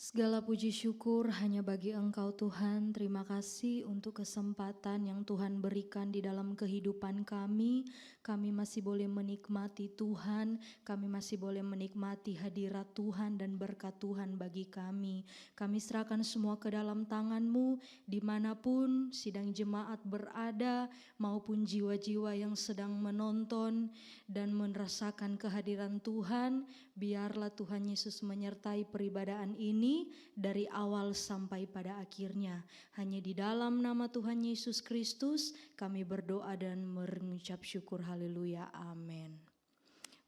Segala puji syukur hanya bagi Engkau Tuhan. Terima kasih untuk kesempatan yang Tuhan berikan di dalam kehidupan kami. Kami masih boleh menikmati Tuhan, kami masih boleh menikmati hadirat Tuhan dan berkat Tuhan bagi kami. Kami serahkan semua ke dalam tangan-Mu, dimanapun sidang jemaat berada maupun jiwa-jiwa yang sedang menonton dan merasakan kehadiran Tuhan. Biarlah Tuhan Yesus menyertai peribadaan ini dari awal sampai pada akhirnya. Hanya di dalam nama Tuhan Yesus Kristus kami berdoa dan mengucap syukur. Haleluya, amin.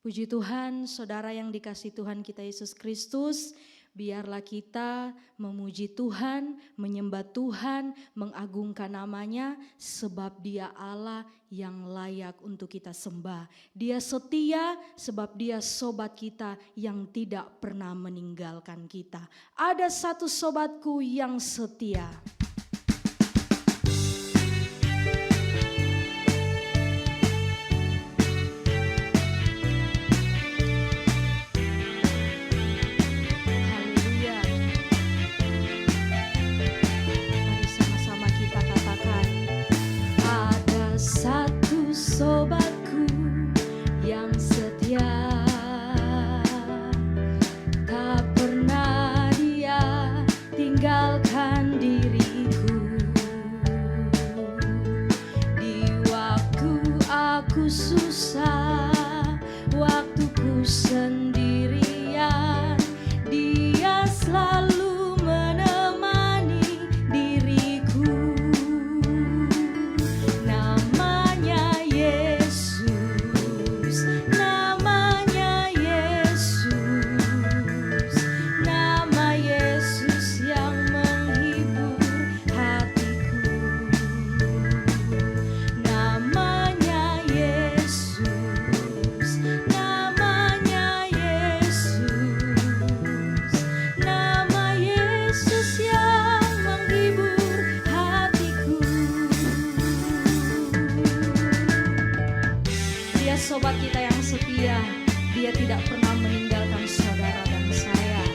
Puji Tuhan, saudara yang dikasihi Tuhan kita Yesus Kristus. Biarlah kita memuji Tuhan, menyembah Tuhan, mengagungkan namanya, sebab Dia Allah yang layak untuk kita sembah. Dia setia sebab Dia sobat kita yang tidak pernah meninggalkan kita. Ada satu sobatku yang setia. Sobatku yang setia, tak pernah dia tinggalkan diriku. Di waktu aku susah, waktuku sendirian, dia selalu menemani diriku. Sobat kita yang setia, Dia tidak pernah meninggalkan saudara dan saya.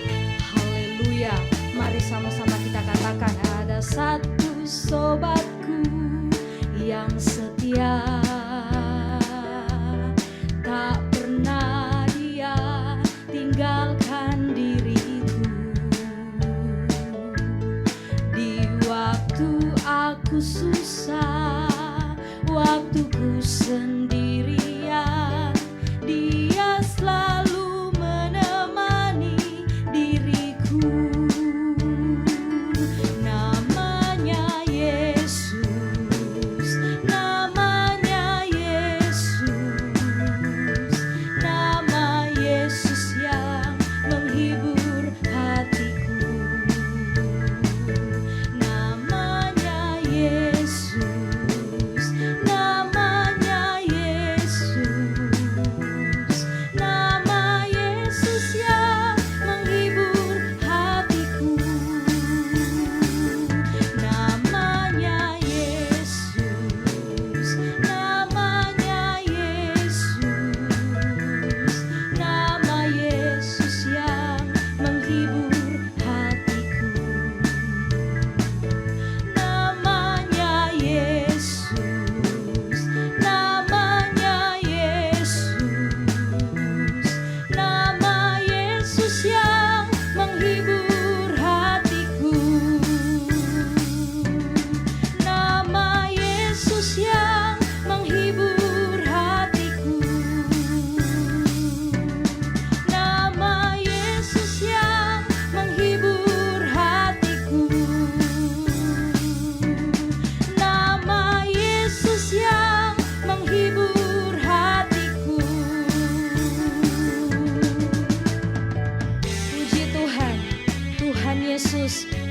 Haleluya, mari sama-sama kita katakan, ada satu sobatku yang setia, tak pernah dia tinggalkan diriku. Di waktu aku susah, waktuku sendiri, Dia selalu menemani diriku. Namanya Yesus, namanya Yesus, nama Yesus yang menghibur hatiku. Namanya Yesus, namanya Yesus.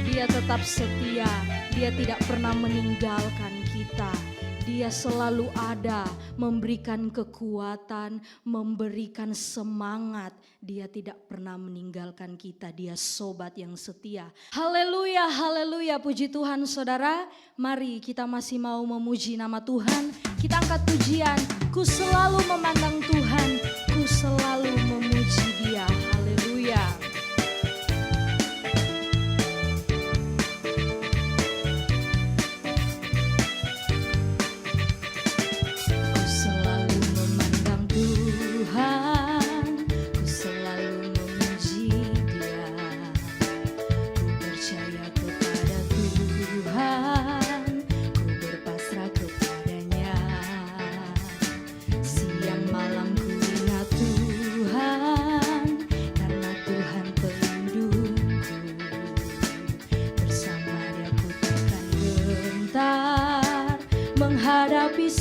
Dia tetap setia, Dia tidak pernah meninggalkan kita. Dia selalu ada, memberikan kekuatan, memberikan semangat. Dia tidak pernah meninggalkan kita, Dia sobat yang setia. Haleluya, haleluya, puji Tuhan saudara. Mari kita masih mau memuji nama Tuhan. Kita angkat pujian, ku selalu memandang Tuhan, ku selalu memuji Dia. Haleluya.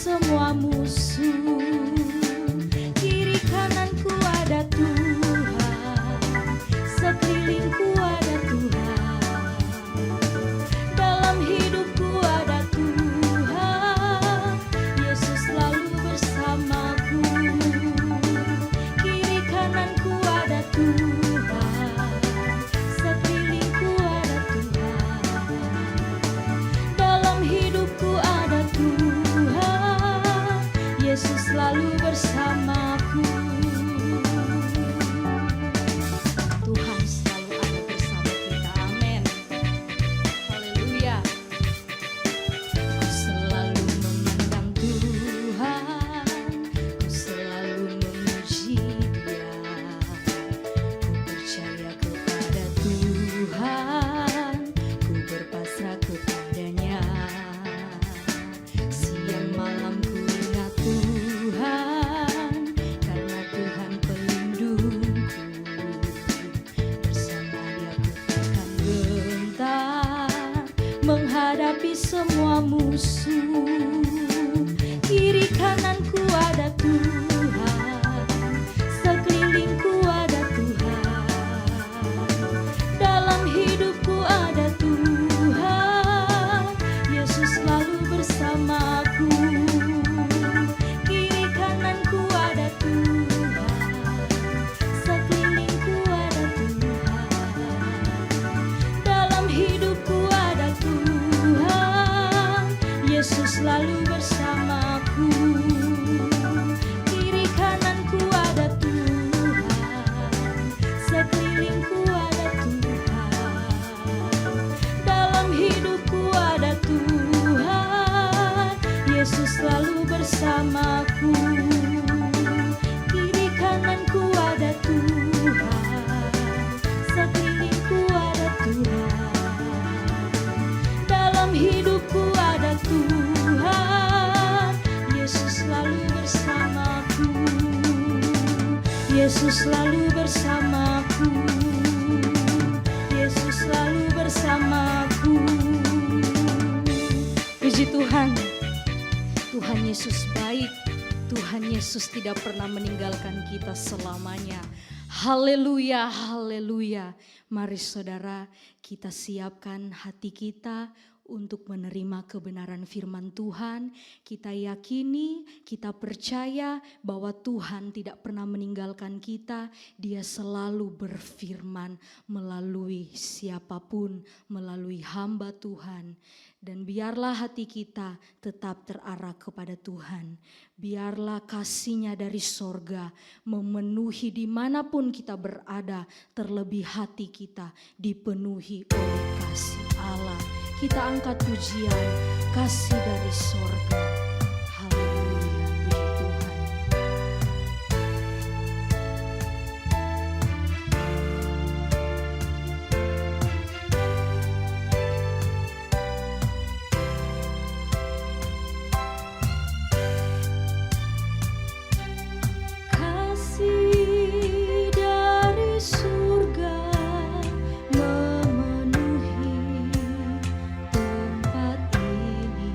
semua musuh. Kiri kananku ada Tuhan, sekelilingku ada Tuhan, dalam hidupku ada Tuhan, Yesus selalu bersamaku. Kiri kananku ada Tuhan, sekelilingku ada Tuhan, dalam hidupku ada Tuhan, Yesus selalu bersamaku. Tuhan selalu ada bersama kita, amin. Haleluya. Ku selalu memandang Tuhan, ku selalu memuji Dia. Ku percaya kepada Tuhan, ku berpasrah kepadanya. Siang malam ku ingat Tuhan, karena Tuhan pelindungku. Bersama Dia ku takkan gentar menghadapi semua musuh. Kiri kananku ada Tuhan, sekelilingku ada Tuhan, dalam hidupku ada Tuhan, Yesus selalu bersamaku. Kiri kananku ada Tuhan, sekelilingku ada Tuhan, dalam hidupku ada Tuhan, Yesus selalu bersamaku. Kiri kananku ada Tuhan, sekelilingku ada Tuhan, dalam hidupku ada Tuhan, Yesus selalu bersamaku. Kiri kananku ada Tuhan, sekelilingku ada Tuhan, dalam hidupku ada Tuhan, Yesus selalu bersamaku. Yesus selalu bersamaku. Yesus selalu bersamaku. Puji Tuhan. Tuhan Yesus baik. Tuhan Yesus tidak pernah meninggalkan kita selamanya. Haleluya, haleluya. Mari saudara, kita siapkan hati kita untuk menerima kebenaran firman Tuhan. Kita yakini, kita percaya bahwa Tuhan tidak pernah meninggalkan kita. Dia selalu berfirman melalui siapapun, melalui hamba Tuhan. Dan biarlah hati kita tetap terarah kepada Tuhan. Biarlah kasih-Nya dari sorga memenuhi dimanapun kita berada. Terlebih hati kita dipenuhi oleh kasih Allah. Kita angkat pujian, kasih dari sorga. Haleluya, puji Tuhan. Kasih dari surga memenuhi tempat ini.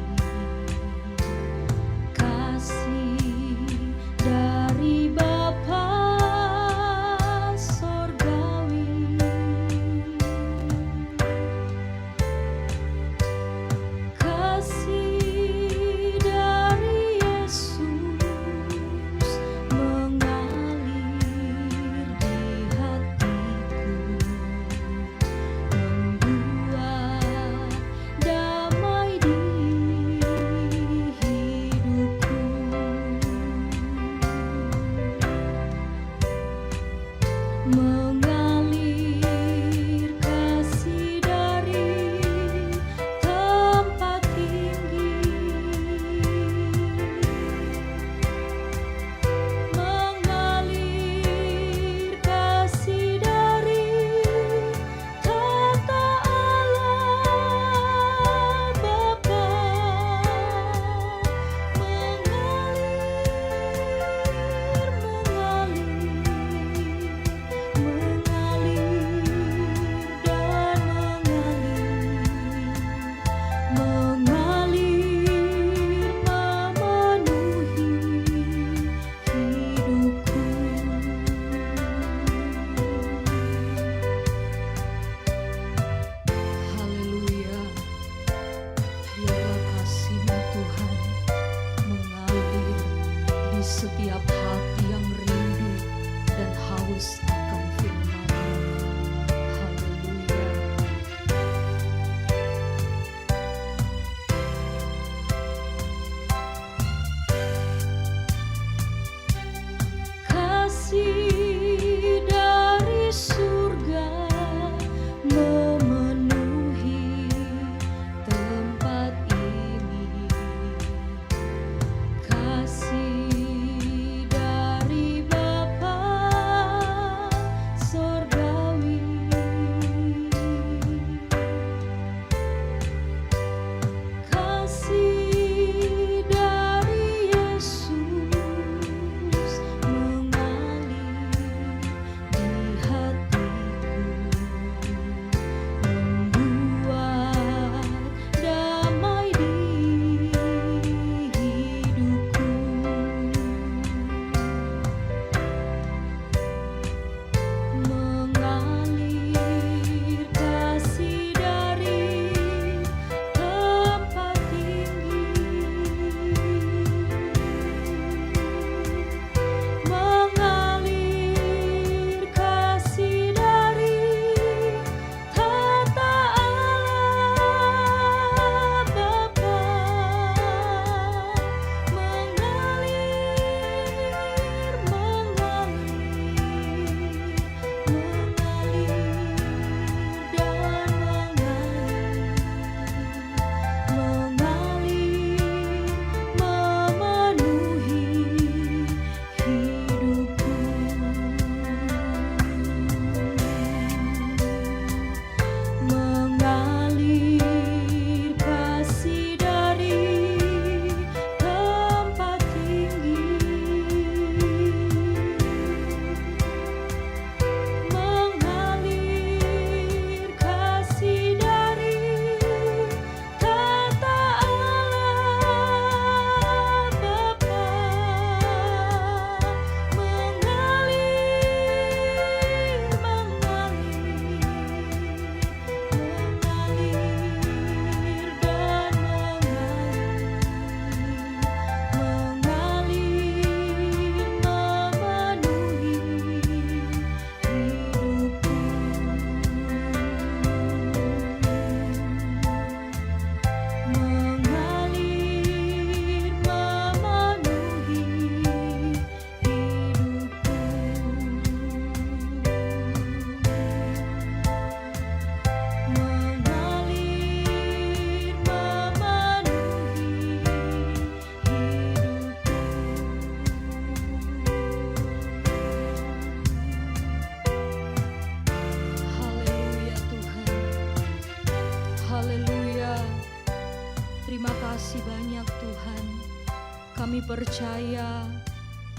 Kami percaya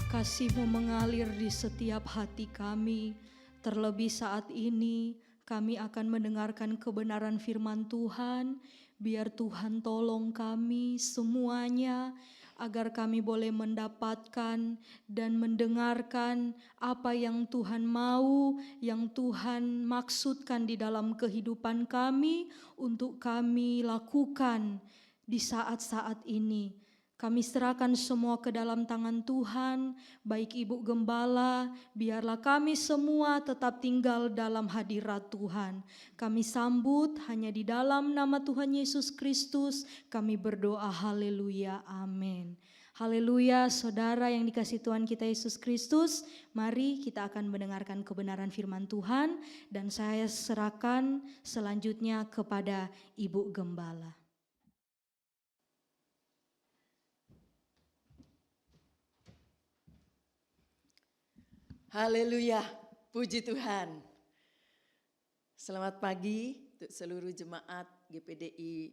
kasih-Mu mengalir di setiap hati kami. Terlebih saat ini kami akan mendengarkan kebenaran firman Tuhan. Biar Tuhan tolong kami semuanya agar kami boleh mendapatkan dan mendengarkan apa yang Tuhan mau, yang Tuhan maksudkan di dalam kehidupan kami untuk kami lakukan di saat-saat ini. Kami serahkan semua ke dalam tangan Tuhan, baik Ibu Gembala, biarlah kami semua tetap tinggal dalam hadirat Tuhan. Kami sambut hanya di dalam nama Tuhan Yesus Kristus, kami berdoa haleluya, amin. Haleluya, saudara yang dikasihi Tuhan kita Yesus Kristus, mari kita akan mendengarkan kebenaran firman Tuhan dan saya serahkan selanjutnya kepada Ibu Gembala. Haleluya, puji Tuhan. Selamat pagi untuk seluruh jemaat GPDI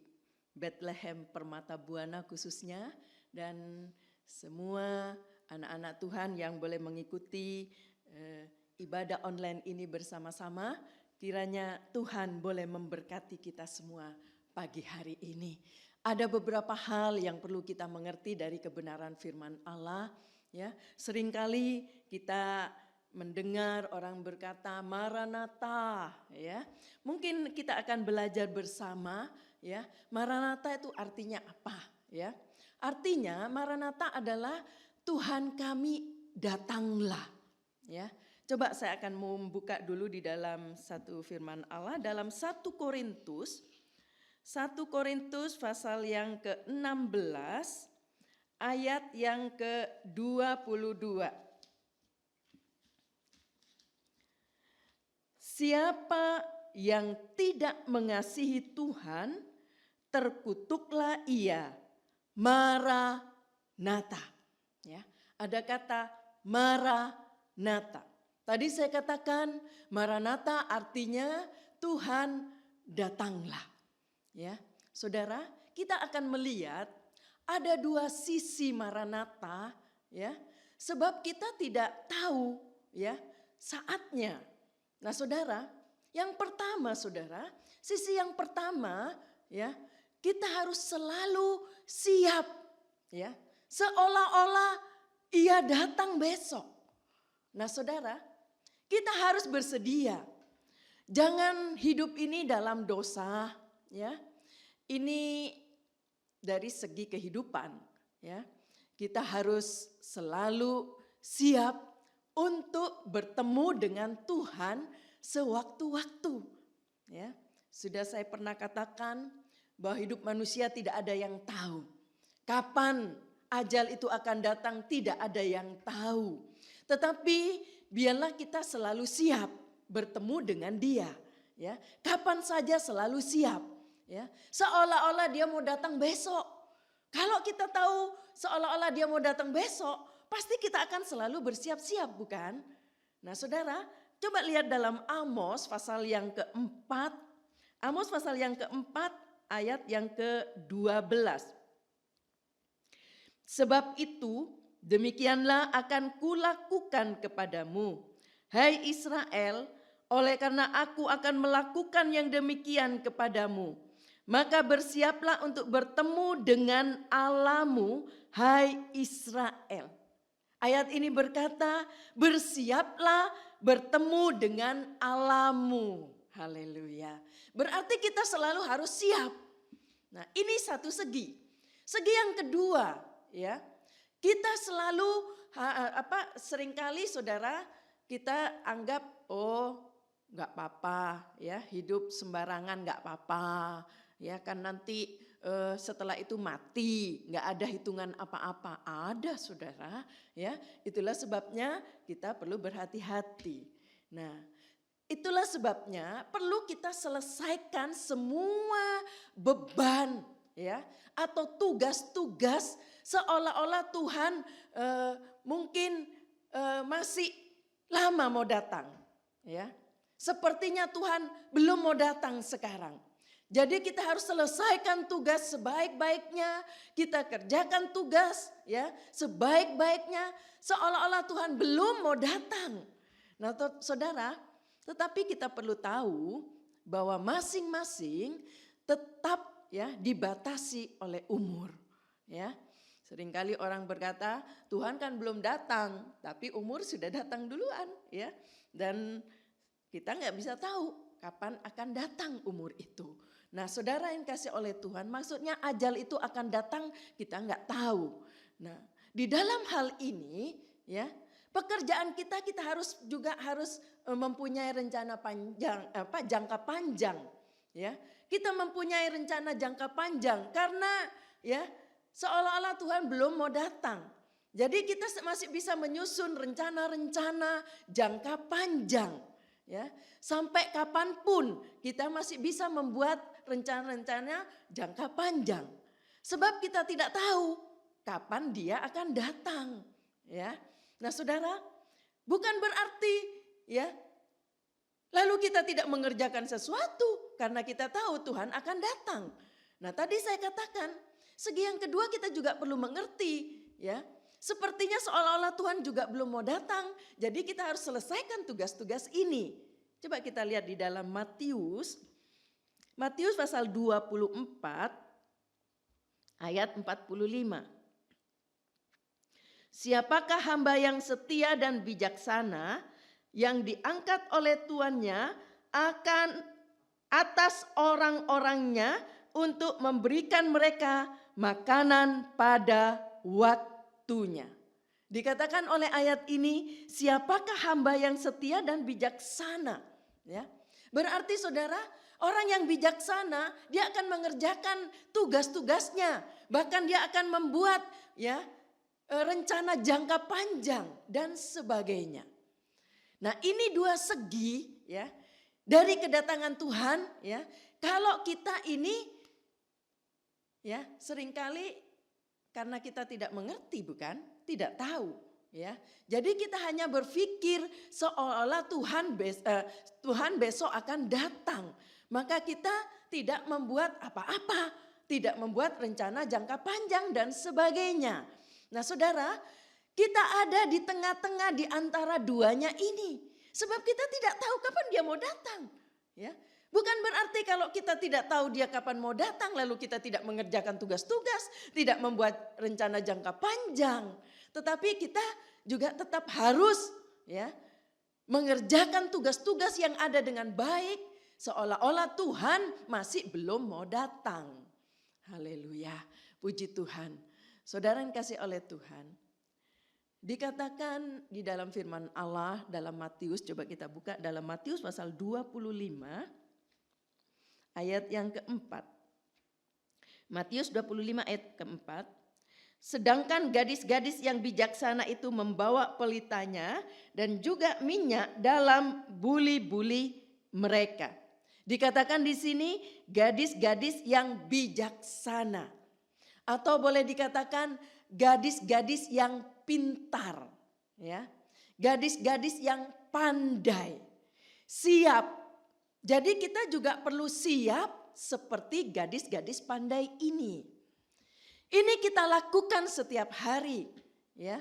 Bethlehem Permata Buana khususnya dan semua anak-anak Tuhan yang boleh mengikuti ibadah online ini bersama-sama. Kiranya Tuhan boleh memberkati kita semua pagi hari ini. Ada beberapa hal yang perlu kita mengerti dari kebenaran firman Allah. Ya, seringkali kita mendengar orang berkata Maranatha, ya. Mungkin kita akan belajar bersama, ya. Maranatha itu artinya apa, ya? Artinya Maranatha adalah Tuhan kami datanglah, ya. Coba saya akan membuka dulu di dalam satu firman Allah dalam 1 Korintus pasal yang ke-16 ayat yang ke-22. Siapa yang tidak mengasihi Tuhan, terkutuklah ia. Maranatha. Ya, ada kata Maranatha. Tadi saya katakan Maranatha artinya Tuhan datanglah. Ya, saudara, kita akan melihat ada dua sisi Maranatha, ya. Sebab kita tidak tahu, ya, saatnya. Nah, saudara, yang pertama, saudara, sisi yang pertama, ya, kita harus selalu siap, ya, seolah-olah ia datang besok. Nah, saudara, kita harus bersedia. Jangan hidup ini dalam dosa, ya. Ini dari segi kehidupan, ya. Kita harus selalu siap untuk bertemu dengan Tuhan sewaktu-waktu. Ya, sudah saya pernah katakan bahwa hidup manusia tidak ada yang tahu. Kapan ajal itu akan datang tidak ada yang tahu. Tetapi biarlah kita selalu siap bertemu dengan Dia. Ya, kapan saja selalu siap. Ya, seolah-olah Dia mau datang besok. Kalau kita tahu seolah-olah Dia mau datang besok, pasti kita akan selalu bersiap-siap, bukan? Nah, saudara, coba lihat dalam Amos pasal yang keempat. Amos pasal yang keempat ayat yang ke-12. Sebab itu demikianlah akan kulakukan kepadamu, hai Israel, oleh karena aku akan melakukan yang demikian kepadamu. Maka bersiaplah untuk bertemu dengan Allahmu, hai Israel. Ayat ini berkata, bersiaplah bertemu dengan Allahmu. Haleluya. Berarti kita selalu harus siap. Nah, ini satu segi. Segi yang kedua, ya. Kita selalu seringkali saudara kita anggap enggak apa-apa, ya, hidup sembarangan enggak apa-apa. Ya kan nanti setelah itu mati, nggak ada hitungan apa-apa. Ada, saudara, ya. Itulah sebabnya kita perlu berhati-hati. Nah, itulah sebabnya perlu kita selesaikan semua beban, ya, atau tugas-tugas seolah-olah Tuhan mungkin masih lama mau datang, ya. Sepertinya Tuhan belum mau datang sekarang. Jadi kita harus selesaikan tugas sebaik-baiknya, kita kerjakan tugas ya sebaik-baiknya, seolah-olah Tuhan belum mau datang. Nah, saudara, tetapi kita perlu tahu bahwa masing-masing tetap ya dibatasi oleh umur, ya. Seringkali orang berkata, Tuhan kan belum datang, tapi umur sudah datang duluan, ya. Dan kita nggak bisa tahu kapan akan datang umur itu. Nah, saudara yang kasih oleh Tuhan, maksudnya ajal itu akan datang, kita nggak tahu. Nah, di dalam hal ini, ya, pekerjaan kita harus mempunyai rencana panjang, jangka panjang, ya. Kita mempunyai rencana jangka panjang karena, ya, seolah-olah Tuhan belum mau datang. Jadi kita masih bisa menyusun rencana-rencana jangka panjang, ya. Sampai kapanpun kita masih bisa membuat rencana-rencana jangka panjang. Sebab kita tidak tahu kapan dia akan datang, ya. Nah, saudara, bukan berarti ya lalu kita tidak mengerjakan sesuatu karena kita tahu Tuhan akan datang. Nah, tadi saya katakan, segi yang kedua kita juga perlu mengerti, ya. Sepertinya seolah-olah Tuhan juga belum mau datang, jadi kita harus selesaikan tugas-tugas ini. Coba kita lihat di dalam Matius pasal 24 ayat 45. Siapakah hamba yang setia dan bijaksana yang diangkat oleh tuannya akan atas orang-orangnya untuk memberikan mereka makanan pada waktunya. Dikatakan oleh ayat ini, siapakah hamba yang setia dan bijaksana? Ya, berarti saudara, orang yang bijaksana dia akan mengerjakan tugas-tugasnya, bahkan dia akan membuat ya rencana jangka panjang dan sebagainya. Nah, ini dua segi ya dari kedatangan Tuhan ya. Kalau kita ini ya seringkali karena kita tidak mengerti, bukan? Tidak tahu ya. Jadi kita hanya berpikir seolah-olah Tuhan besok akan datang. Maka kita tidak membuat apa-apa, tidak membuat rencana jangka panjang dan sebagainya. Nah, saudara, kita ada di tengah-tengah di antara duanya ini. Sebab kita tidak tahu kapan dia mau datang. Ya, bukan berarti kalau kita tidak tahu dia kapan mau datang, lalu kita tidak mengerjakan tugas-tugas, tidak membuat rencana jangka panjang. Tetapi kita juga tetap harus ya mengerjakan tugas-tugas yang ada dengan baik, seolah-olah Tuhan masih belum mau datang. Haleluya, puji Tuhan. Saudara yang kasih oleh Tuhan, dikatakan di dalam firman Allah dalam Matius, coba kita buka dalam Matius pasal 25 ayat yang keempat. Matius 25 ayat keempat. Sedangkan gadis-gadis yang bijaksana itu membawa pelitanya dan juga minyak dalam buli-buli mereka. Dikatakan di sini gadis-gadis yang bijaksana. Atau boleh dikatakan gadis-gadis yang pintar, ya. Gadis-gadis yang pandai, siap. Jadi kita juga perlu siap seperti gadis-gadis pandai ini. Ini kita lakukan setiap hari, ya.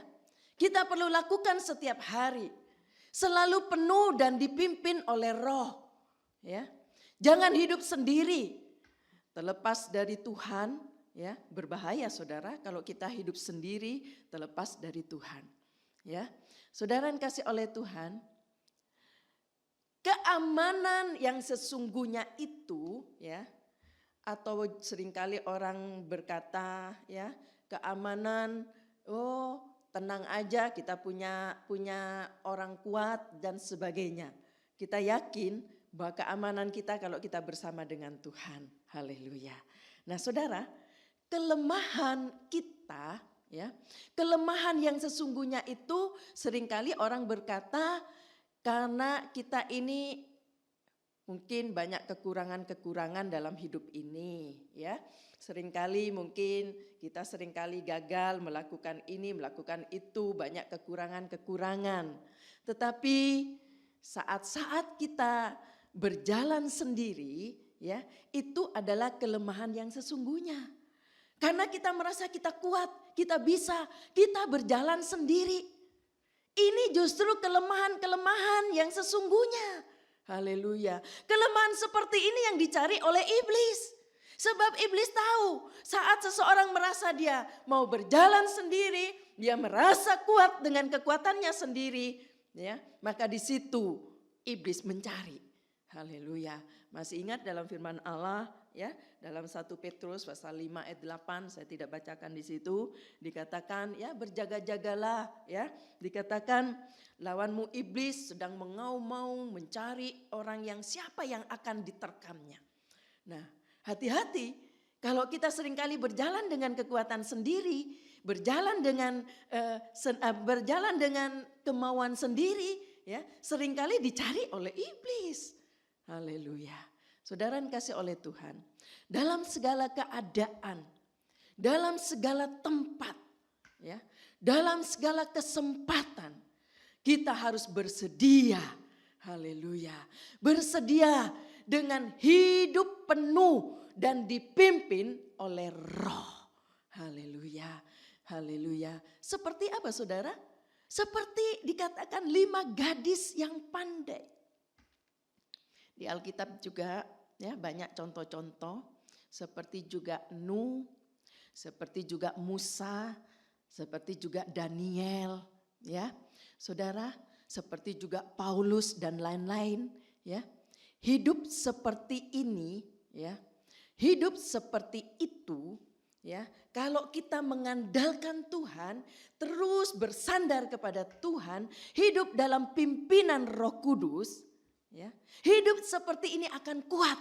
Kita perlu lakukan setiap hari. Selalu penuh dan dipimpin oleh Roh, ya. Jangan hidup sendiri. Terlepas dari Tuhan, ya, berbahaya saudara kalau kita hidup sendiri terlepas dari Tuhan. Ya, saudara yang kasih oleh Tuhan, keamanan yang sesungguhnya itu, ya, atau seringkali orang berkata, ya, keamanan, oh tenang aja kita punya orang kuat dan sebagainya. Kita yakin bahwa keamanan kita kalau kita bersama dengan Tuhan. Haleluya. Nah, saudara, kelemahan kita, ya, kelemahan yang sesungguhnya itu seringkali orang berkata karena kita ini mungkin banyak kekurangan-kekurangan dalam hidup ini, ya. Seringkali mungkin kita seringkali gagal melakukan ini, melakukan itu, banyak kekurangan-kekurangan. Tetapi saat-saat kita berjalan sendiri, ya, itu adalah kelemahan yang sesungguhnya. Karena kita merasa kita kuat, kita bisa, kita berjalan sendiri. Ini justru kelemahan-kelemahan yang sesungguhnya. Haleluya. Kelemahan seperti ini yang dicari oleh iblis. Sebab iblis tahu saat seseorang merasa dia mau berjalan sendiri, dia merasa kuat dengan kekuatannya sendiri, ya, maka di situ iblis mencari. Haleluya. Masih ingat dalam firman Allah, ya, dalam 1 Petrus pasal 5 ayat 8, saya tidak bacakan di situ, dikatakan ya berjaga-jagalah, ya, dikatakan lawanmu iblis sedang mengaum-ngaum mencari orang yang siapa yang akan diterkamnya. Nah, hati-hati kalau kita seringkali berjalan dengan kekuatan sendiri, berjalan dengan kemauan sendiri, ya, seringkali dicari oleh iblis. Haleluya. Saudara yang kasih oleh Tuhan, dalam segala keadaan, dalam segala tempat, ya, dalam segala kesempatan, kita harus bersedia. Haleluya. Bersedia dengan hidup penuh dan dipimpin oleh Roh. Haleluya. Haleluya. Seperti apa saudara? Seperti dikatakan 5 gadis yang pandai. Di Alkitab juga ya banyak contoh-contoh, seperti juga Nuh, seperti juga Musa, seperti juga Daniel, ya. Saudara, seperti juga Paulus dan lain-lain, ya. Hidup seperti ini, ya. Hidup seperti itu, ya. Kalau kita mengandalkan Tuhan, terus bersandar kepada Tuhan, hidup dalam pimpinan Roh Kudus, ya, hidup seperti ini akan kuat.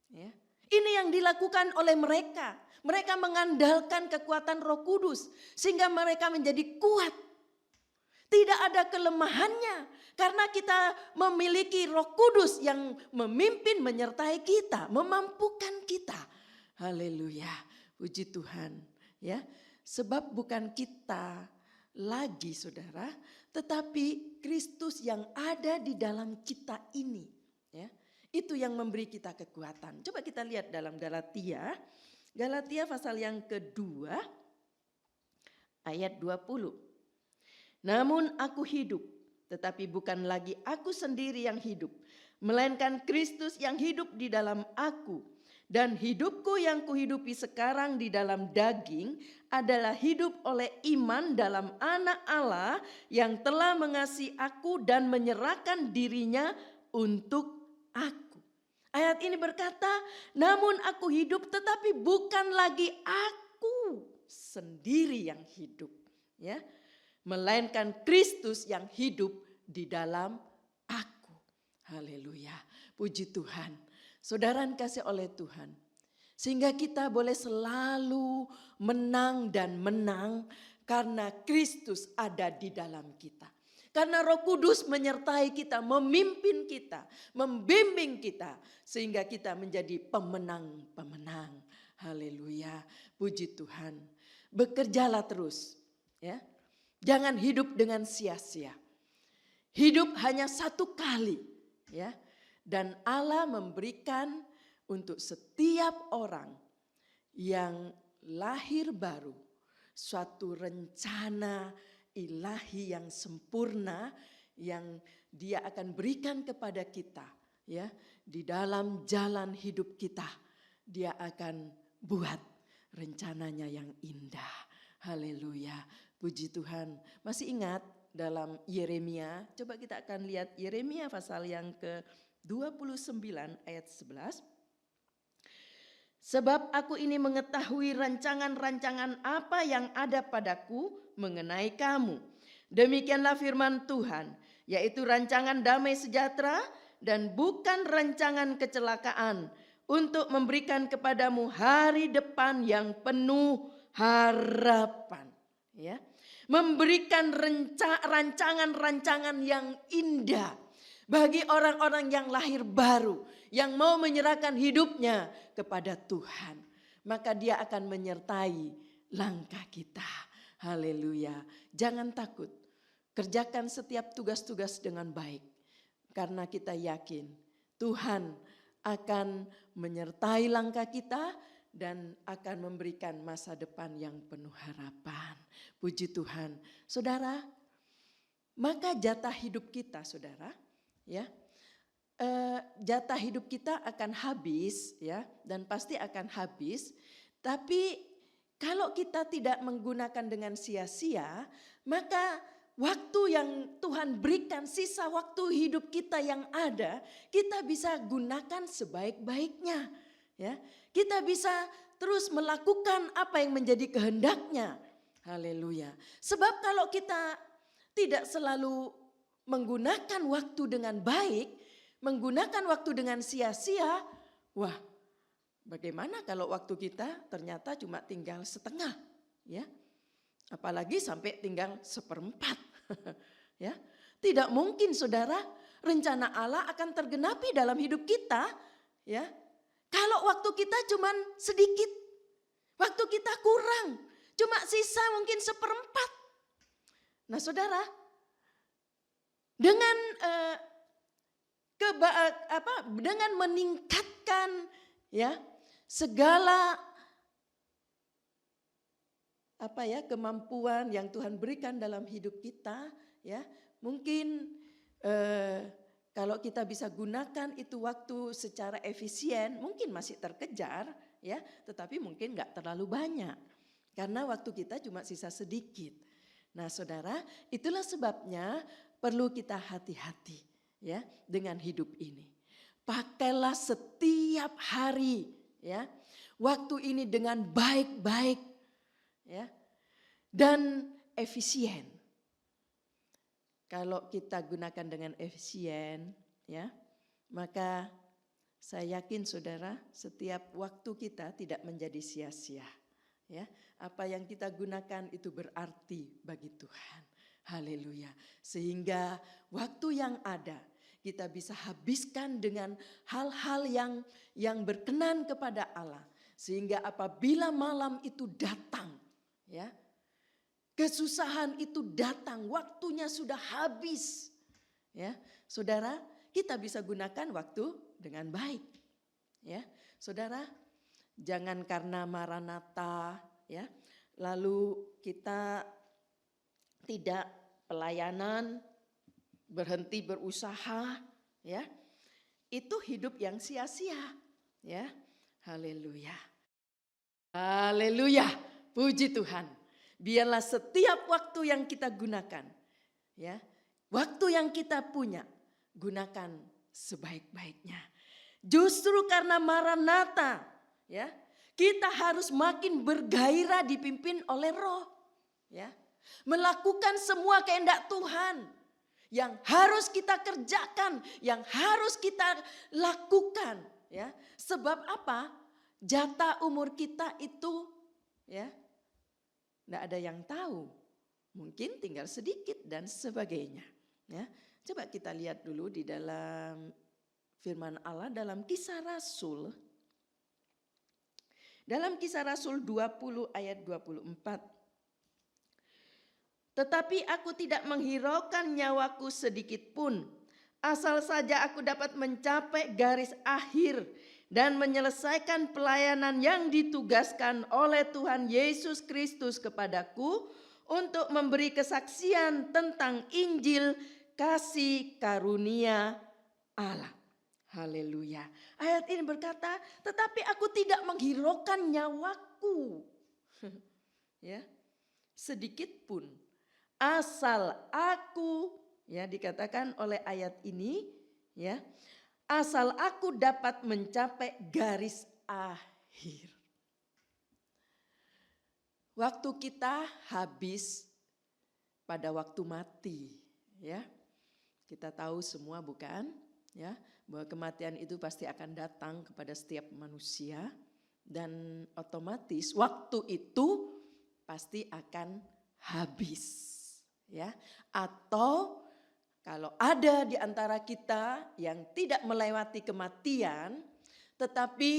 Ya. Ini yang dilakukan oleh mereka. Mereka mengandalkan kekuatan Roh Kudus sehingga mereka menjadi kuat. Tidak ada kelemahannya karena kita memiliki Roh Kudus yang memimpin, menyertai kita, memampukan kita. Haleluya, puji Tuhan. Ya, sebab bukan kita lagi saudara, tetapi Kristus yang ada di dalam kita ini, ya, itu yang memberi kita kekuatan. Coba kita lihat dalam Galatia pasal yang kedua ayat 20. Namun aku hidup, tetapi bukan lagi aku sendiri yang hidup, melainkan Kristus yang hidup di dalam aku. Dan hidupku yang kuhidupi sekarang di dalam daging adalah hidup oleh iman dalam Anak Allah yang telah mengasihi aku dan menyerahkan dirinya untuk aku. Ayat ini berkata, namun aku hidup tetapi bukan lagi aku sendiri yang hidup, ya, melainkan Kristus yang hidup di dalam aku. Haleluya, puji Tuhan. Saudara kasih oleh Tuhan, sehingga kita boleh selalu menang dan menang karena Kristus ada di dalam kita. Karena Roh Kudus menyertai kita, memimpin kita, membimbing kita, sehingga kita menjadi pemenang-pemenang. Haleluya, puji Tuhan. Bekerjalah terus, ya. Jangan hidup dengan sia-sia. Hidup hanya satu kali, ya. Dan Allah memberikan untuk setiap orang yang lahir baru suatu rencana ilahi yang sempurna yang Dia akan berikan kepada kita, ya, di dalam jalan hidup kita. Dia akan buat rencananya yang indah. Haleluya, puji Tuhan. Masih ingat dalam Yeremia? Coba kita akan lihat Yeremia pasal yang ke-29 ayat 11. Sebab aku ini mengetahui rancangan-rancangan apa yang ada padaku mengenai kamu. Demikianlah firman Tuhan, yaitu rancangan damai sejahtera dan bukan rancangan kecelakaan, untuk memberikan kepadamu hari depan yang penuh harapan. Ya, memberikan rancangan-rancangan yang indah bagi orang-orang yang lahir baru, yang mau menyerahkan hidupnya kepada Tuhan. Maka Dia akan menyertai langkah kita. Haleluya. Jangan takut. Kerjakan setiap tugas-tugas dengan baik. Karena kita yakin Tuhan akan menyertai langkah kita dan akan memberikan masa depan yang penuh harapan. Puji Tuhan. Saudara, maka jatah hidup kita, saudara, ya, jatah hidup kita akan habis, ya, dan pasti akan habis. Tapi kalau kita tidak menggunakan dengan sia-sia, maka waktu yang Tuhan berikan, sisa waktu hidup kita yang ada, kita bisa gunakan sebaik-baiknya. Ya, kita bisa terus melakukan apa yang menjadi kehendaknya. Haleluya. Sebab kalau kita tidak selalu menggunakan waktu dengan baik, menggunakan waktu dengan sia-sia, wah, bagaimana kalau waktu kita ternyata cuma tinggal setengah, ya? Apalagi sampai tinggal seperempat, ya? Tidak mungkin, saudara, rencana Allah akan tergenapi dalam hidup kita, ya? Kalau waktu kita cuma sedikit, waktu kita kurang, cuma sisa mungkin seperempat. Nah, saudara, dengan dengan meningkatkan, ya, segala kemampuan yang Tuhan berikan dalam hidup kita, ya, mungkin kalau kita bisa gunakan itu waktu secara efisien, mungkin masih terkejar, ya, tetapi mungkin nggak terlalu banyak karena waktu kita cuma sisa sedikit. Nah, saudara, itulah sebabnya perlu kita hati-hati, ya, dengan hidup ini. Pakailah setiap hari, ya, waktu ini dengan baik-baik, ya, dan efisien. Kalau kita gunakan dengan efisien, ya, maka saya yakin, saudara, setiap waktu kita tidak menjadi sia-sia, ya. Apa yang kita gunakan itu berarti bagi Tuhan. Haleluya. Sehingga waktu yang ada kita bisa habiskan dengan hal-hal yang berkenan kepada Allah. Sehingga apabila malam itu datang, ya, kesusahan itu datang, waktunya sudah habis, ya, saudara, kita bisa gunakan waktu dengan baik, ya, saudara. Jangan karena Maranatha, ya, lalu kita tidak pelayanan, berhenti berusaha, ya, itu hidup yang sia-sia, ya. Haleluya. Haleluya. Puji Tuhan. Biarlah setiap waktu yang kita gunakan, ya, waktu yang kita punya, gunakan sebaik-baiknya. Justru karena Maranatha, ya, kita harus makin bergairah dipimpin oleh Roh, ya, melakukan semua kehendak Tuhan yang harus kita kerjakan, yang harus kita lakukan, ya. Sebab apa? Jatah umur kita itu, ya, enggak ada yang tahu. Mungkin tinggal sedikit dan sebagainya, ya. Coba kita lihat dulu di dalam firman Allah dalam Kisah Rasul. Dalam Kisah Rasul 20 ayat 24. Tetapi aku tidak menghiraukan nyawaku sedikit pun, asal saja aku dapat mencapai garis akhir dan menyelesaikan pelayanan yang ditugaskan oleh Tuhan Yesus Kristus kepadaku untuk memberi kesaksian tentang Injil kasih karunia Allah. Haleluya. Ayat ini berkata, tetapi aku tidak menghiraukan nyawaku. Ya, sedikit pun. Asal aku, ya, dikatakan oleh ayat ini, ya, asal aku dapat mencapai garis akhir. Waktu kita habis pada waktu mati, ya. Kita tahu semua, bukan? Ya, bahwa kematian itu pasti akan datang kepada setiap manusia dan otomatis waktu itu pasti akan habis, ya. Atau kalau ada di antara kita yang tidak melewati kematian tetapi,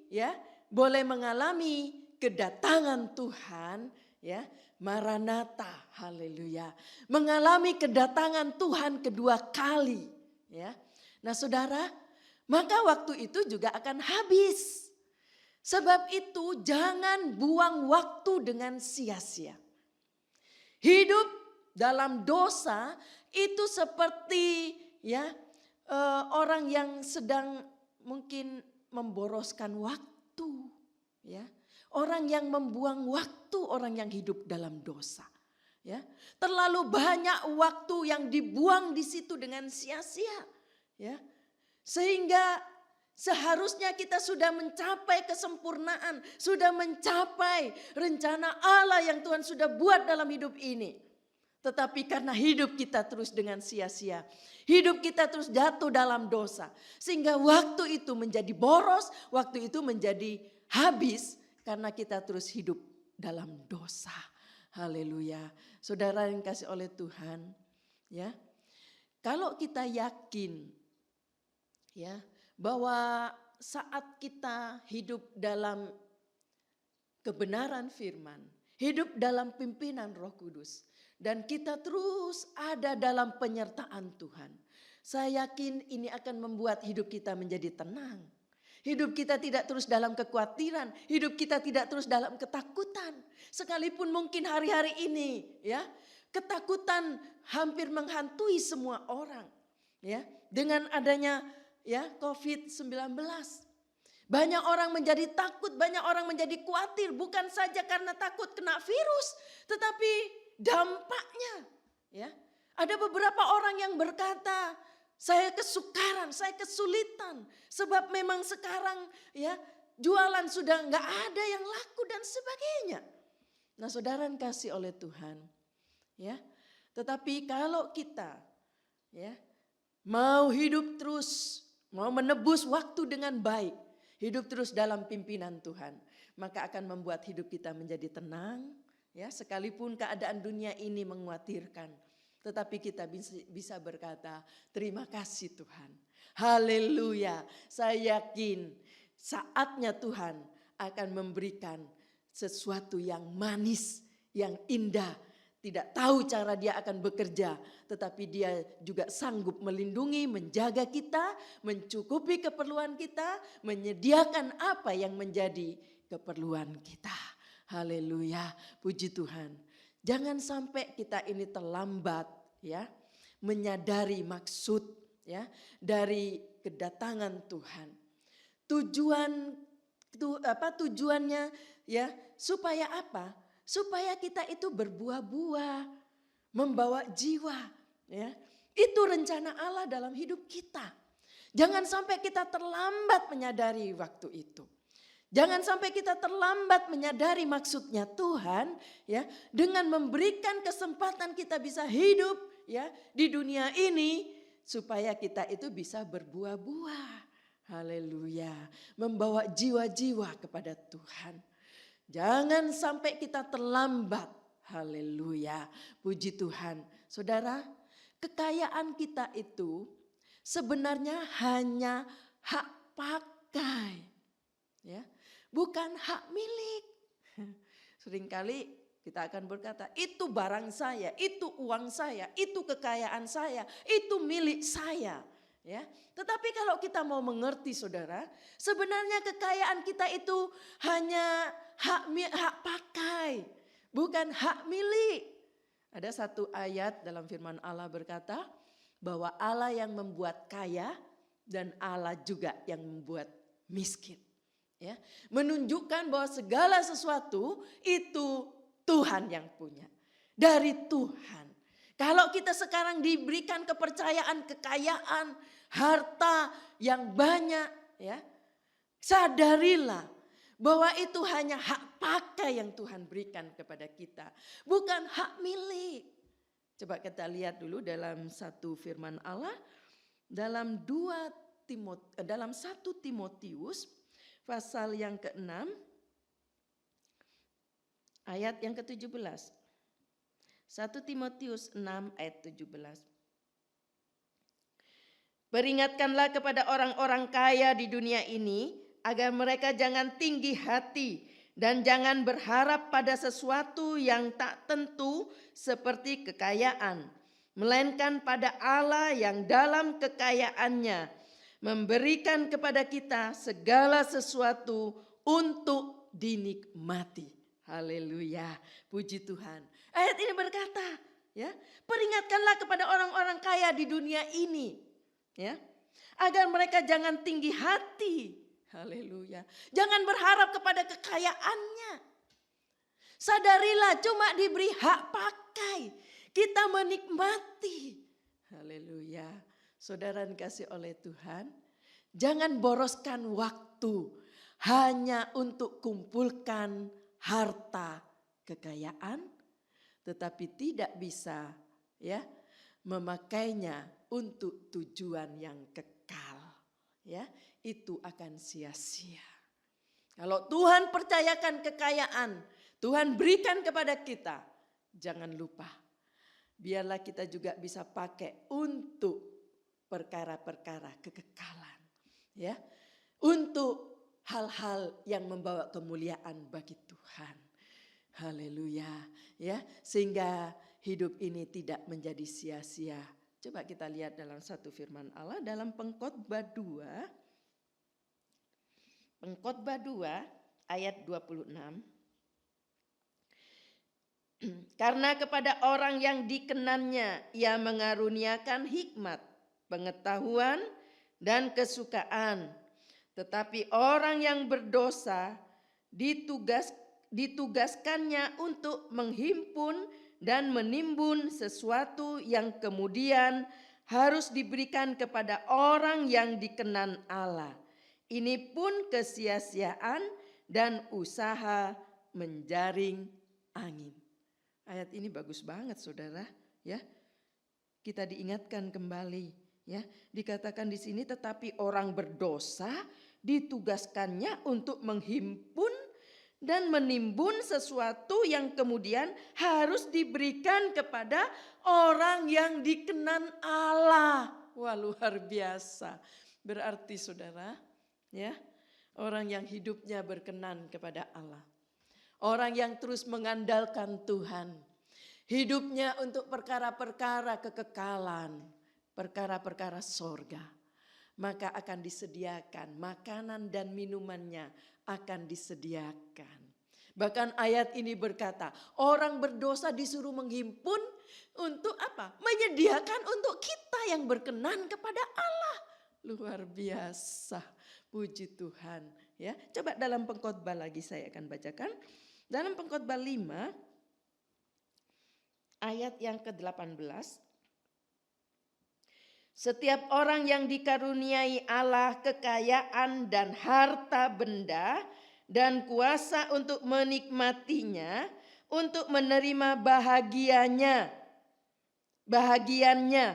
ya, boleh mengalami kedatangan Tuhan, ya, Maranatha, haleluya. Mengalami kedatangan Tuhan kedua kali, ya. Nah, saudara, maka waktu itu juga akan habis. Sebab itu jangan buang waktu dengan sia-sia. Hidup dalam dosa itu seperti orang yang sedang mungkin memboroskan waktu, ya. Orang yang membuang waktu, orang yang hidup dalam dosa, ya. Terlalu banyak waktu yang dibuang di situ dengan sia-sia, ya. Sehingga seharusnya kita sudah mencapai kesempurnaan, sudah mencapai rencana Allah yang Tuhan sudah buat dalam hidup ini. Tetapi karena hidup kita terus dengan sia-sia, hidup kita terus jatuh dalam dosa, sehingga waktu itu menjadi boros, waktu itu menjadi habis karena kita terus hidup dalam dosa. Haleluya. Saudara yang kasih oleh Tuhan, ya. Kalau kita yakin, ya, bahwa saat kita hidup dalam kebenaran firman, hidup dalam pimpinan Roh Kudus, dan kita terus ada dalam penyertaan Tuhan, saya yakin ini akan membuat hidup kita menjadi tenang. Hidup kita tidak terus dalam kekhawatiran, hidup kita tidak terus dalam ketakutan. Sekalipun mungkin hari-hari ini, ya, ketakutan hampir menghantui semua orang, ya, dengan adanya COVID-19. Banyak orang menjadi takut, banyak orang menjadi khawatir, bukan saja karena takut kena virus, tetapi dampaknya, ya. Ada beberapa orang yang berkata, saya kesukaran, saya kesulitan, sebab memang sekarang, ya, jualan sudah nggak ada yang laku dan sebagainya. Nah, saudara yang kasih oleh Tuhan, ya. Tetapi kalau kita, ya, mau hidup terus, mau menebus waktu dengan baik, hidup terus dalam pimpinan Tuhan, maka akan membuat hidup kita menjadi tenang, ya, sekalipun keadaan dunia ini mengkhawatirkan. Tetapi kita bisa berkata, terima kasih Tuhan. Haleluya. Saya yakin saatnya Tuhan akan memberikan sesuatu yang manis, yang indah. Tidak tahu cara dia akan bekerja, tetapi dia juga sanggup melindungi, menjaga kita, mencukupi keperluan kita, menyediakan apa yang menjadi keperluan kita. Haleluya, puji Tuhan. Jangan sampai kita ini terlambat, ya, menyadari maksud, ya, dari kedatangan Tuhan. Tujuannya, ya, supaya apa? Supaya kita itu berbuah-buah, membawa jiwa, ya. Itu rencana Allah dalam hidup kita. Jangan sampai kita terlambat menyadari waktu itu. Jangan sampai kita terlambat menyadari maksudnya Tuhan, ya, dengan memberikan kesempatan kita bisa hidup, ya, di dunia ini supaya kita itu bisa berbuah-buah. Haleluya, membawa jiwa-jiwa kepada Tuhan. Jangan sampai kita terlambat. Haleluya, puji Tuhan. Saudara, kekayaan kita itu sebenarnya hanya hak pakai, ya. Bukan hak milik. Seringkali kita akan berkata, itu barang saya, itu uang saya, itu kekayaan saya, itu milik saya. Ya, tetapi kalau kita mau mengerti saudara, sebenarnya kekayaan kita itu hanya hak pakai, bukan hak milik. Ada satu ayat dalam firman Allah berkata, bahwa Allah yang membuat kaya dan Allah juga yang membuat miskin. Ya, menunjukkan bahwa segala sesuatu itu Tuhan yang punya. Dari Tuhan. Kalau kita sekarang diberikan kepercayaan, kekayaan, harta yang banyak, ya, sadarilah bahwa itu hanya hak pakai yang Tuhan berikan kepada kita. Bukan hak milik. Coba kita lihat dulu dalam satu firman Allah. Dalam 1 Timotius pasal yang ke-6 ayat yang ke-17. 1 Timotius 6 ayat 17. Peringatkanlah kepada orang-orang kaya di dunia ini agar mereka jangan tinggi hati dan jangan berharap pada sesuatu yang tak tentu seperti kekayaan, melainkan pada Allah yang dalam kekayaannya memberikan kepada kita segala sesuatu untuk dinikmati. Haleluya, puji Tuhan. Ayat ini berkata, ya, peringatkanlah kepada orang-orang kaya di dunia ini, ya, agar mereka jangan tinggi hati. Haleluya. Jangan berharap kepada kekayaannya. Sadarilah cuma diberi hak pakai. Kita menikmati. Haleluya. Saudara dikasih oleh Tuhan, jangan boroskan waktu hanya untuk kumpulkan harta kekayaan, tetapi tidak bisa, ya, memakainya untuk tujuan yang kekal, ya, itu akan sia-sia. Kalau Tuhan percayakan kekayaan, Tuhan berikan kepada kita, jangan lupa, biarlah kita juga bisa pakai untuk perkara-perkara kekekalan, ya, untuk hal-hal yang membawa kemuliaan bagi Tuhan. Haleluya, ya, sehingga hidup ini tidak menjadi sia-sia. Coba kita lihat dalam satu firman Allah dalam Pengkhotbah 2 ayat 26. Karena kepada orang yang dikenannya ia mengaruniakan hikmat, pengetahuan dan kesukaan. Tetapi orang yang berdosa ditugaskannya untuk menghimpun dan menimbun sesuatu yang kemudian harus diberikan kepada orang yang dikenan Allah. Ini pun kesia-siaan dan usaha menjaring angin. Ayat ini bagus banget saudara, ya. Kita diingatkan kembali, ya. Dikatakan di sini tetapi orang berdosa ditugaskannya untuk menghimpun dan menimbun sesuatu yang kemudian harus diberikan kepada orang yang dikenan Allah. Wah, luar biasa. Berarti saudara, ya, orang yang hidupnya berkenan kepada Allah, orang yang terus mengandalkan Tuhan, hidupnya untuk perkara-perkara kekekalan, perkara-perkara sorga, maka akan disediakan makanan dan minumannya akan disediakan. Bahkan ayat ini berkata, orang berdosa disuruh menghimpun untuk apa? Menyediakan untuk kita yang berkenan kepada Allah. Luar biasa, puji Tuhan. Ya, coba dalam Pengkhotbah lagi saya akan bacakan. Dalam Pengkhotbah 5 ayat yang ke-18. Setiap orang yang dikaruniai Allah kekayaan dan harta benda dan kuasa untuk menikmatinya, untuk menerima bahagiannya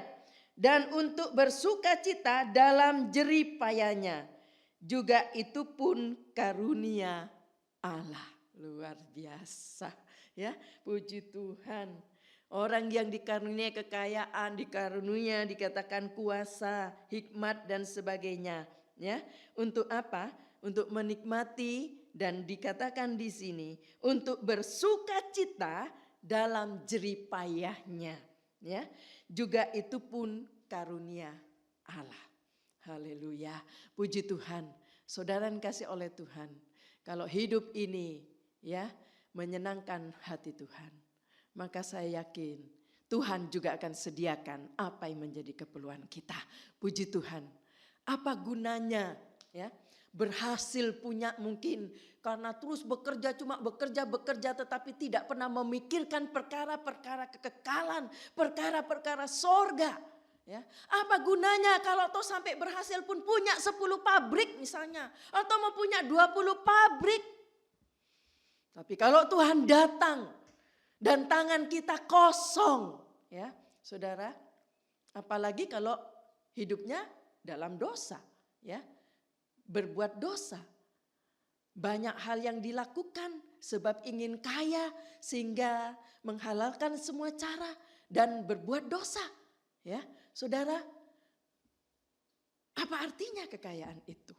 dan untuk bersukacita dalam jeripayanya, juga itu pun karunia Allah. Luar biasa, ya, puji Tuhan. Orang yang dikaruniai kekayaan, dikarunia dikatakan kuasa, hikmat dan sebagainya, ya. Untuk apa? Untuk menikmati dan dikatakan di sini untuk bersukacita dalam jeripayahnya, ya. Juga itu pun karunia Allah. Haleluya. Puji Tuhan. Saudara yang kasih oleh Tuhan, kalau hidup ini, ya, menyenangkan hati Tuhan, maka saya yakin Tuhan juga akan sediakan apa yang menjadi keperluan kita. Puji Tuhan. Apa gunanya, ya, berhasil punya mungkin karena terus bekerja, cuma bekerja tetapi tidak pernah memikirkan perkara-perkara kekekalan, perkara-perkara sorga. Ya, apa gunanya kalau toh sampai berhasil pun punya 10 pabrik misalnya, atau mau punya 20 pabrik. Tapi kalau Tuhan datang dan tangan kita kosong, ya saudara, apalagi kalau hidupnya dalam dosa, ya, berbuat dosa. Banyak hal yang dilakukan sebab ingin kaya sehingga menghalalkan semua cara dan berbuat dosa, ya saudara. Apa artinya kekayaan itu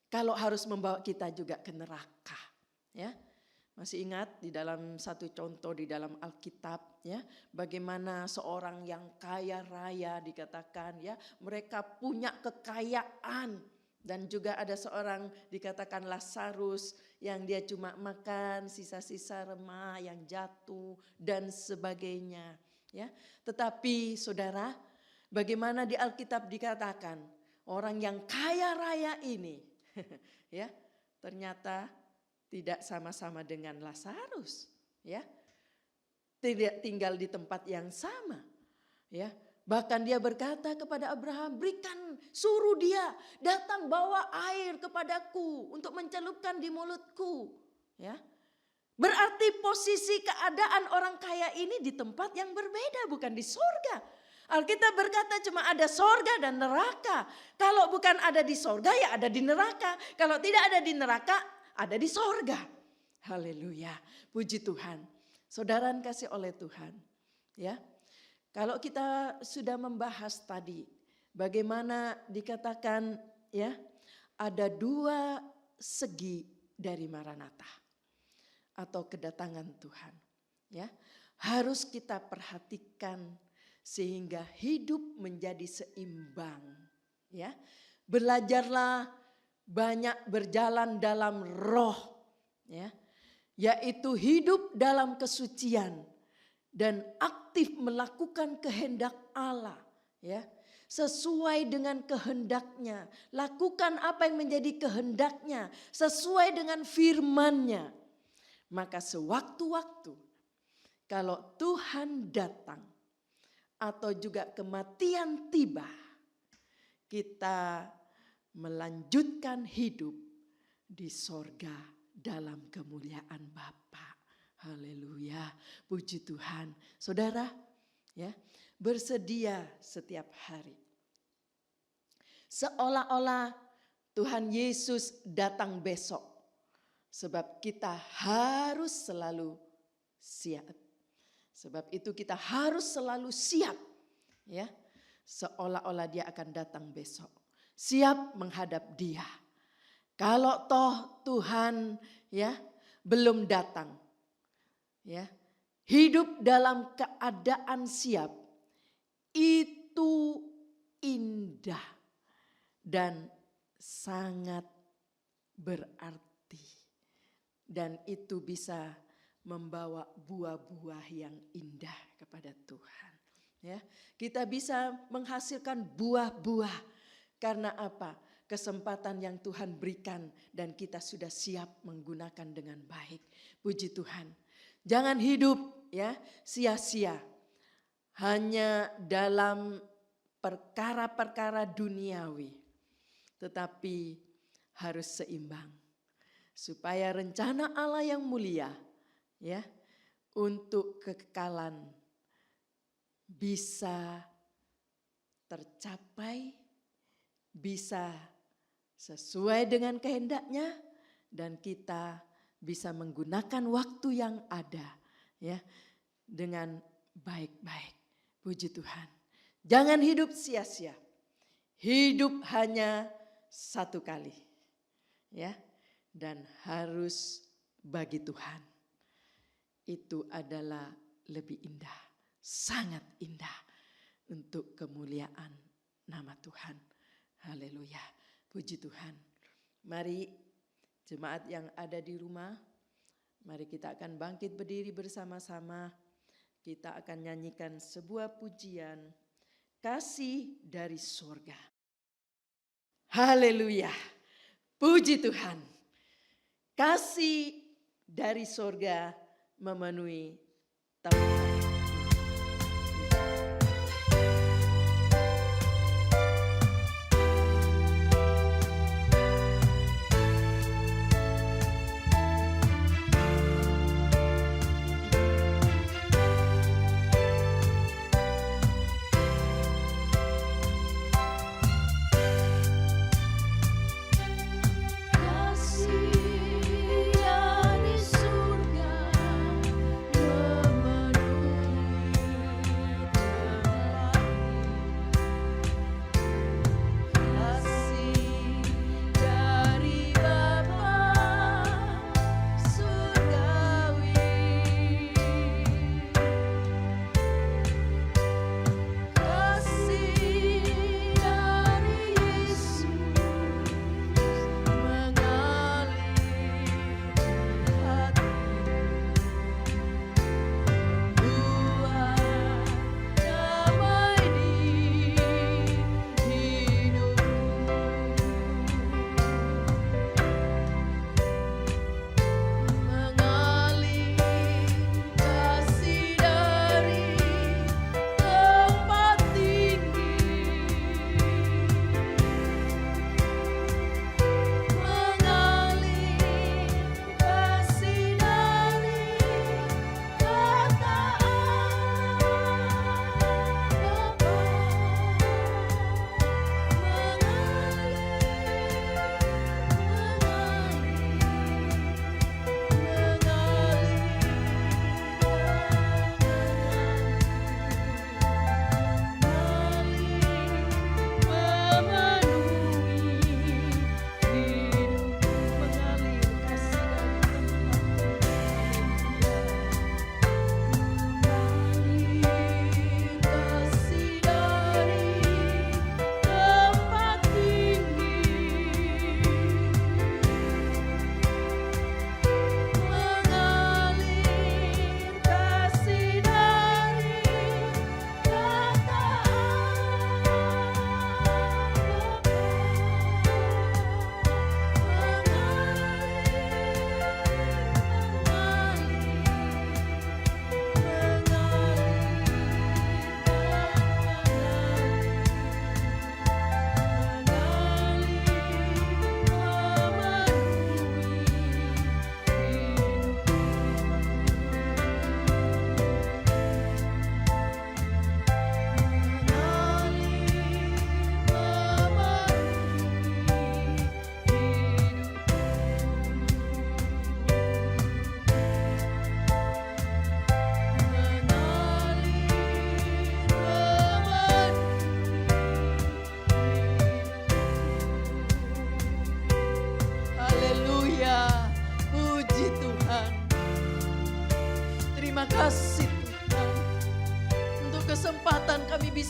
kalau harus membawa kita juga ke neraka, ya? Masih ingat di dalam satu contoh di dalam Alkitab ya, bagaimana seorang yang kaya raya dikatakan ya, mereka punya kekayaan, dan juga ada seorang dikatakan Lazarus yang dia cuma makan sisa-sisa remah yang jatuh dan sebagainya ya. Tetapi saudara, bagaimana di Alkitab dikatakan orang yang kaya raya ini ya, ternyata tidak sama-sama dengan Lazarus ya. Tidak tinggal di tempat yang sama ya. Bahkan dia berkata kepada Abraham, berikan, suruh dia datang bawa air kepadaku untuk mencelupkan di mulutku ya. Berarti posisi keadaan orang kaya ini di tempat yang berbeda, bukan di sorga. Alkitab berkata cuma ada sorga dan neraka. Kalau bukan ada di sorga ya ada di neraka. Kalau tidak ada di neraka, ada di sorga. Haleluya, puji Tuhan. Saudara kasih oleh Tuhan ya. Kalau kita sudah membahas tadi bagaimana dikatakan ya, ada dua segi dari Maranatha atau kedatangan Tuhan ya. Harus kita perhatikan sehingga hidup menjadi seimbang ya. Belajarlah banyak berjalan dalam roh ya, yaitu hidup dalam kesucian dan aktif melakukan kehendak Allah ya, sesuai dengan kehendaknya. Lakukan apa yang menjadi kehendaknya sesuai dengan firman-Nya. Maka sewaktu-waktu kalau Tuhan datang atau juga kematian tiba, kita melanjutkan hidup di sorga dalam kemuliaan Bapa. Haleluya, puji Tuhan. Saudara ya, bersedia setiap hari. Seolah-olah Tuhan Yesus datang besok. Sebab kita harus selalu siap. Sebab itu kita harus selalu siap ya. Seolah-olah dia akan datang besok. Siap menghadap dia. Kalau toh Tuhan ya belum datang ya, hidup dalam keadaan siap itu indah dan sangat berarti, dan itu bisa membawa buah-buah yang indah kepada Tuhan ya. Kita bisa menghasilkan buah-buah karena apa? Kesempatan yang Tuhan berikan dan kita sudah siap menggunakan dengan baik. Puji Tuhan. Jangan hidup ya sia-sia hanya dalam perkara-perkara duniawi, tetapi harus seimbang supaya rencana Allah yang mulia ya untuk kekekalan bisa tercapai, bisa sesuai dengan kehendaknya, dan kita bisa menggunakan waktu yang ada ya dengan baik-baik. Puji Tuhan. Jangan hidup sia-sia. Hidup hanya satu kali ya, dan harus bagi Tuhan. Itu adalah lebih indah, sangat indah untuk kemuliaan nama Tuhan. Haleluya, puji Tuhan. Mari jemaat yang ada di rumah, mari kita akan bangkit berdiri bersama-sama. Kita akan nyanyikan sebuah pujian, Kasih dari Sorga. Haleluya, puji Tuhan. Kasih dari sorga memenuhi tempat. Kasih dari surga memenuhi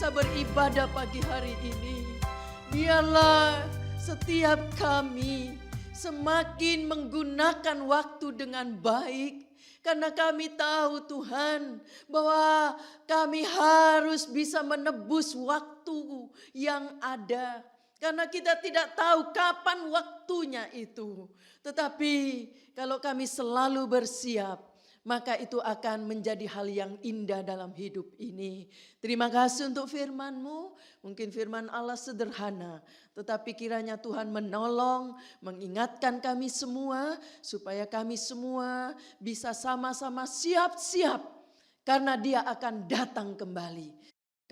kita beribadah pagi hari ini, biarlah setiap kami semakin menggunakan waktu dengan baik. Karena kami tahu Tuhan bahwa kami harus bisa menebus waktu yang ada. Karena kita tidak tahu kapan waktunya itu. Tetapi kalau kami selalu bersiap, maka itu akan menjadi hal yang indah dalam hidup ini. Terima kasih untuk firman-Mu. Mungkin firman Allah sederhana, tetapi kiranya Tuhan menolong, mengingatkan kami semua, supaya kami semua bisa sama-sama siap-siap, karena Dia akan datang kembali.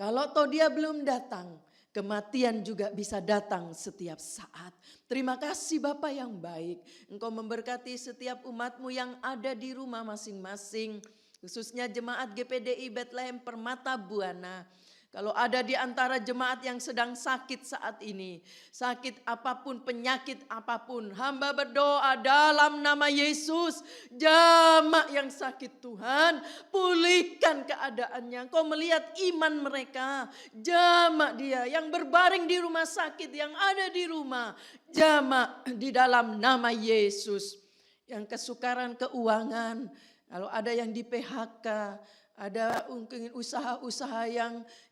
Kalau toh Dia belum datang, kematian juga bisa datang setiap saat. Terima kasih Bapa yang baik. Engkau memberkati setiap umat-Mu yang ada di rumah masing-masing. Khususnya jemaat GPDI Bethlehem Permata Buana. Kalau ada di antara jemaat yang sedang sakit saat ini, sakit apapun, penyakit apapun, hamba berdoa dalam nama Yesus, jamaah yang sakit Tuhan, pulihkan keadaannya. Kau melihat iman mereka, jamaah dia yang berbaring di rumah sakit, yang ada di rumah, jamaah di dalam nama Yesus. Yang kesukaran keuangan, kalau ada yang di PHK, ada mungkin usaha-usaha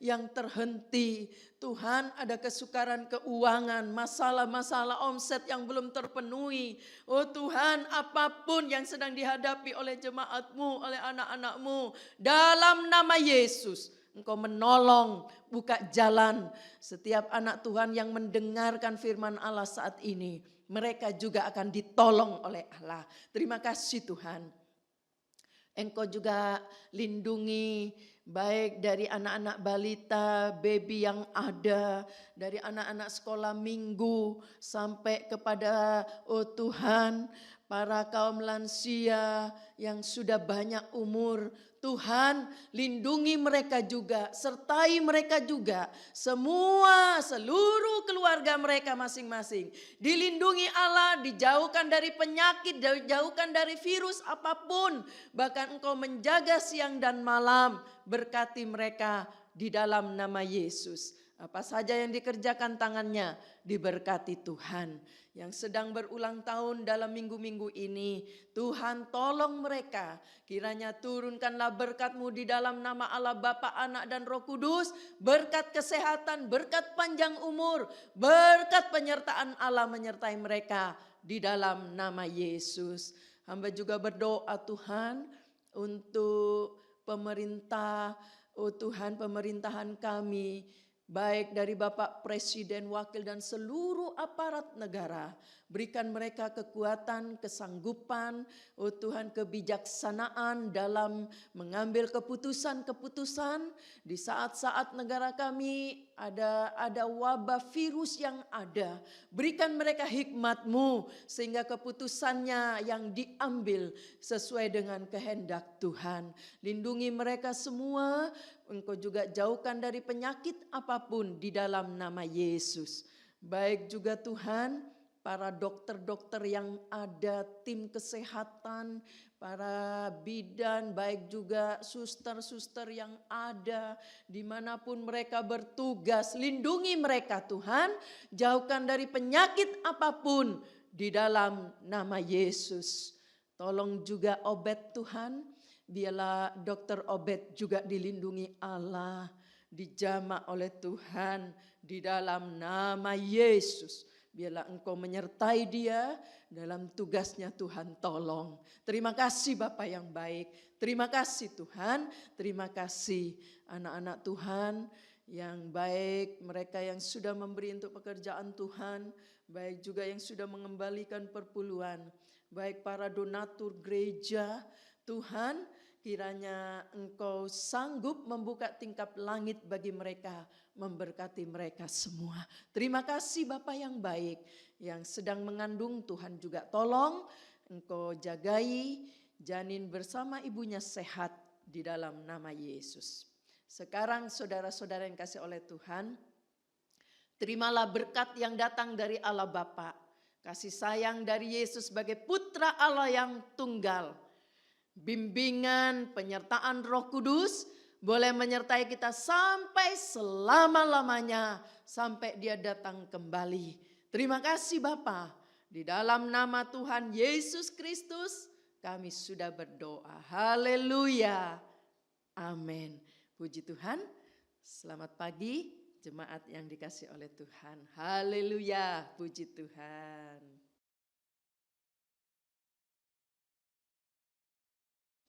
yang terhenti. Tuhan, ada kesukaran keuangan, masalah-masalah omset yang belum terpenuhi. Oh Tuhan, apapun yang sedang dihadapi oleh jemaat-Mu, oleh anak-anak-Mu, dalam nama Yesus, Engkau menolong, buka jalan. Setiap anak Tuhan yang mendengarkan firman Allah saat ini, mereka juga akan ditolong oleh Allah. Terima kasih Tuhan. Engkau juga lindungi baik dari anak-anak balita, baby yang ada, dari anak-anak sekolah minggu sampai kepada oh Tuhan, para kaum lansia yang sudah banyak umur. Tuhan, lindungi mereka juga, sertai mereka juga, semua seluruh keluarga mereka masing-masing. Dilindungi Allah, dijauhkan dari penyakit, dijauhkan dari virus apapun. Bahkan Engkau menjaga siang dan malam, berkati mereka di dalam nama Yesus. Apa saja yang dikerjakan tangannya diberkati Tuhan. Yang sedang berulang tahun dalam minggu-minggu ini, Tuhan tolong mereka. Kiranya turunkanlah berkat-Mu di dalam nama Allah Bapa, Anak dan Roh Kudus. Berkat kesehatan, berkat panjang umur, berkat penyertaan Allah menyertai mereka di dalam nama Yesus. Hamba juga berdoa Tuhan untuk pemerintah, oh Tuhan, pemerintahan kami, baik dari Bapak Presiden, Wakil dan seluruh aparat negara. Berikan mereka kekuatan, kesanggupan, oh Tuhan, kebijaksanaan dalam mengambil keputusan-keputusan di saat-saat negara kami ada wabah virus yang ada. Berikan mereka hikmat-Mu sehingga keputusannya yang diambil sesuai dengan kehendak Tuhan. Lindungi mereka semua. Engkau juga jauhkan dari penyakit apapun di dalam nama Yesus. Baik juga Tuhan, para dokter-dokter yang ada, tim kesehatan, para bidan, baik juga suster-suster yang ada, dimanapun mereka bertugas, lindungi mereka Tuhan, jauhkan dari penyakit apapun di dalam nama Yesus. Tolong juga Obed Tuhan, biarlah dokter Obed juga dilindungi Allah, dijamah oleh Tuhan di dalam nama Yesus. Biarlah Engkau menyertai dia dalam tugasnya Tuhan, tolong. Terima kasih Bapa yang baik. Terima kasih Tuhan. Terima kasih anak-anak Tuhan yang baik, mereka yang sudah memberi untuk pekerjaan Tuhan, baik juga yang sudah mengembalikan perpuluhan, baik para donatur gereja. Tuhan, kiranya Engkau sanggup membuka tingkap langit bagi mereka, memberkati mereka semua. Terima kasih Bapa yang baik, yang sedang mengandung Tuhan juga tolong Engkau jagai janin bersama ibunya sehat di dalam nama Yesus. Sekarang saudara-saudara yang kasih oleh Tuhan, terimalah berkat yang datang dari Allah Bapa, kasih sayang dari Yesus sebagai putra Allah yang tunggal, bimbingan, penyertaan Roh Kudus, boleh menyertai kita sampai selama-lamanya, sampai dia datang kembali. Terima kasih Bapa. Di dalam nama Tuhan Yesus Kristus kami sudah berdoa. Haleluya. Amin. Puji Tuhan. Selamat pagi jemaat yang dikasihi oleh Tuhan. Haleluya. Puji Tuhan.